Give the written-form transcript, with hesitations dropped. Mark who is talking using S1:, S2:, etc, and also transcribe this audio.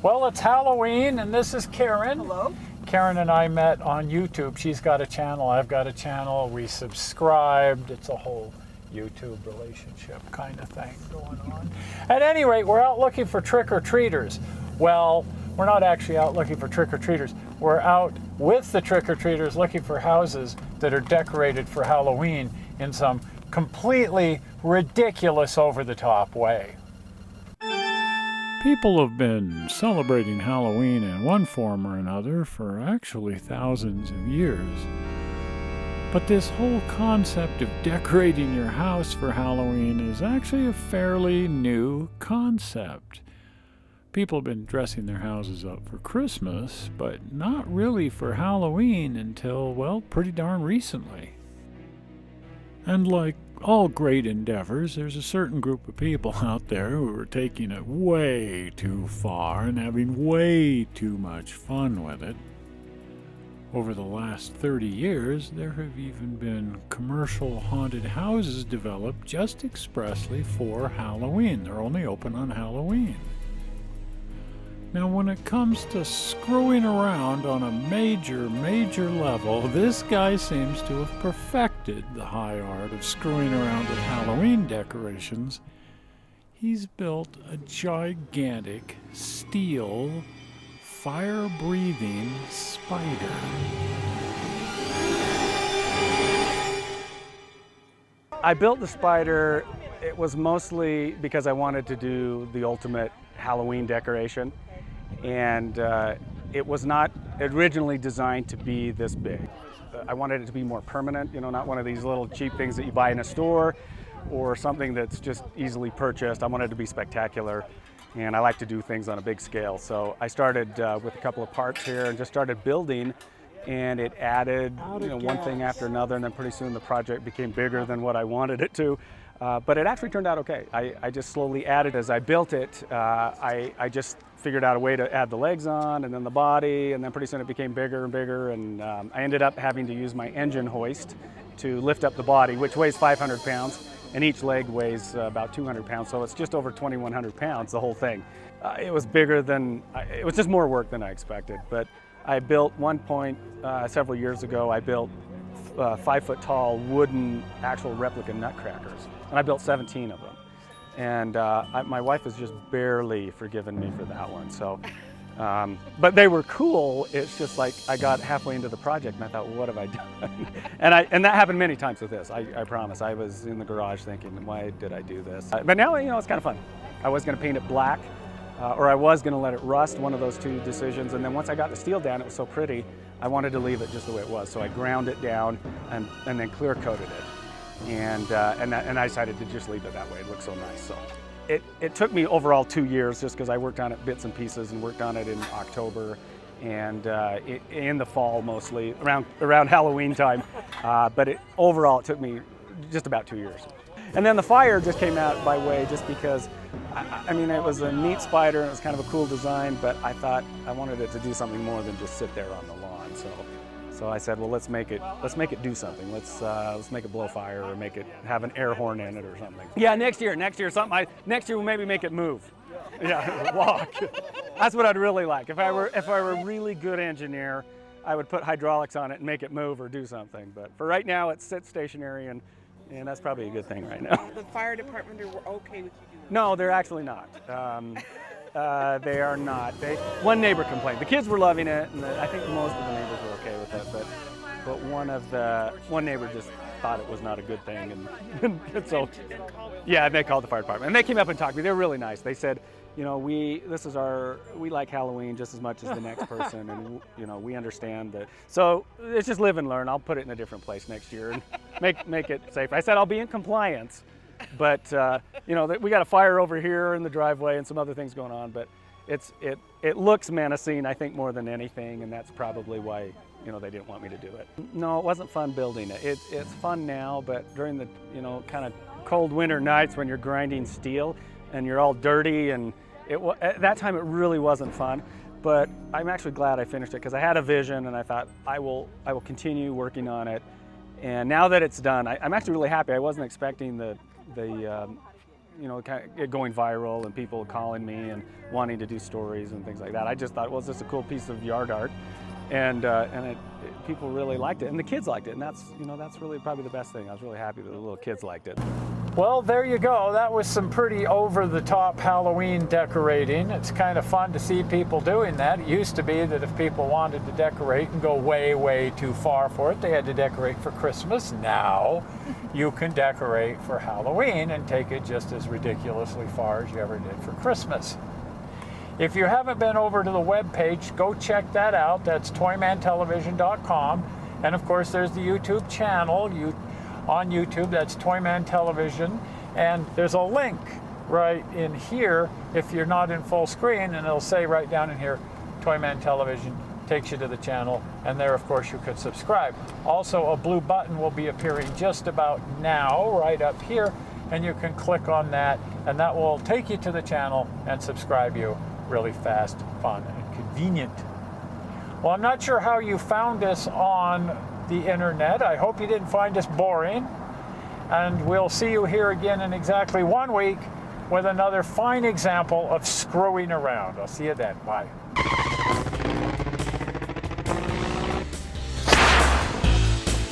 S1: Well, it's Halloween, and this is Karen.
S2: Hello.
S1: Karen and I met on YouTube. She's got a channel, I've got a channel. We subscribed. It's a whole YouTube relationship kind of thing going on. At any rate, we're out looking for trick-or-treaters. Well, we're not actually out looking for trick-or-treaters. We're out with the trick-or-treaters looking for houses that are decorated for Halloween in some completely ridiculous, over-the-top way. People have been celebrating Halloween in one form or another for actually thousands of years. But this whole concept of decorating your house for Halloween is actually a fairly new concept. People have been dressing their houses up for Christmas, but not really for Halloween until, well, pretty darn recently. And like all great endeavors, there's a certain group of people out there who are taking it way too far and having way too much fun with it. Over the last 30 years, there have even been commercial haunted houses developed just expressly for Halloween. They're only open on Halloween. Now, when it comes to screwing around on a major level, this guy seems to have perfected the high art of screwing around with Halloween decorations. He's built a gigantic steel, fire-breathing spider.
S2: I built the spider. It was mostly because I wanted to do the ultimate Halloween decoration. And it was not originally designed to be this big. I wanted it to be more permanent, you know, not one of these little cheap things that you buy in a store or something that's just easily purchased. I wanted it to be spectacular, and I like to do things on a big scale. So I started with a couple of parts here and just started building, and it added one thing after another, and then pretty soon the project became bigger than what I wanted it to. But it actually turned out okay. I just slowly added as I built it. I just figured out a way to add the legs on and then the body, and then pretty soon it became bigger and bigger, and I ended up having to use my engine hoist to lift up the body, which weighs 500 pounds, and each leg weighs about 200 pounds, so it's just over 2,100 pounds, the whole thing. It was bigger than, it was just more work than I expected, but I built one point several years ago, I built 5-foot tall wooden actual replica nutcrackers, and I built 17 of them. And my wife has just barely forgiven me for that one. So, but they were cool. It's just like I got halfway into the project and I thought, well, what have I done? and that happened many times with this. I promise. I was in the garage thinking, why did I do this? But now, it's kind of fun. I was going to paint it black, or I was going to let it rust. One of those two decisions. And then once I got the steel down, it was so pretty. I wanted to leave it just the way it was. So I ground it down and then clear coated it. And I decided to just leave it that way. It looks so nice. So it took me overall 2 years just because I worked on it bits and pieces and worked on it in October and in the fall mostly around Halloween time. But overall it took me just about 2 years. And then the fire just came out by way just because I mean it was a neat spider and it was kind of a cool design, but I thought I wanted it to do something more than just sit there on the lawn. So I said, well, let's make it do something. Let's make it blow fire or make it have an air horn in it or something. Yeah, next year something. Next year we'll maybe make it move. Yeah, walk. That's what I'd really like. If I were a really good engineer, I would put hydraulics on it and make it move or do something. But for right now, it sits stationary, and that's probably a good thing right now.
S3: The fire department are okay with you doing that?
S2: No, they're actually not. They are not. One neighbor complained. The kids were loving it, and I think most of the neighbors were okay with it. But one neighbor just thought it was not a good thing, and so yeah, they called the fire department, and they came up and talked to me. They were really nice. They said, we like Halloween just as much as the next person, and we understand that. So it's just live and learn. I'll put it in a different place next year and make it safer. I said I'll be in compliance. But we got a fire over here in the driveway and some other things going on. But it looks menacing, I think, more than anything, and that's probably why they didn't want me to do it. No, it wasn't fun building it. It's fun now, but during the kind of cold winter nights when you're grinding steel and you're all dirty, and at that time it really wasn't fun. But I'm actually glad I finished it because I had a vision, and I thought I will continue working on it. And now that it's done, I'm actually really happy. I wasn't expecting the you know, kind of going viral and people calling me and wanting to do stories and things like that. I just thought, well, it's just a cool piece of yard art, and people really liked it, and the kids liked it, and that's, you know, that's really probably the best thing. I was really happy that the little kids liked it.
S1: Well, there you go. That was some pretty over-the-top Halloween decorating. It's kind of fun to see people doing that. It used to be that if people wanted to decorate and go way, way too far for it, they had to decorate for Christmas. Now, you can decorate for Halloween and take it just as ridiculously far as you ever did for Christmas. If you haven't been over to the webpage, go check that out. That's toymantelevision.com. And of course, there's the YouTube channel. On YouTube, that's Toyman Television, and there's a link right in here if you're not in full screen, and it'll say right down in here, Toyman Television, takes you to the channel, and there, of course, you could subscribe. Also, a blue button will be appearing just about now, right up here, and you can click on that, and that will take you to the channel and subscribe you really fast, fun, and convenient. Well, I'm not sure how you found us on the internet. I hope you didn't find us boring. And we'll see you here again in exactly 1 week with another fine example of screwing around. I'll see you then. Bye.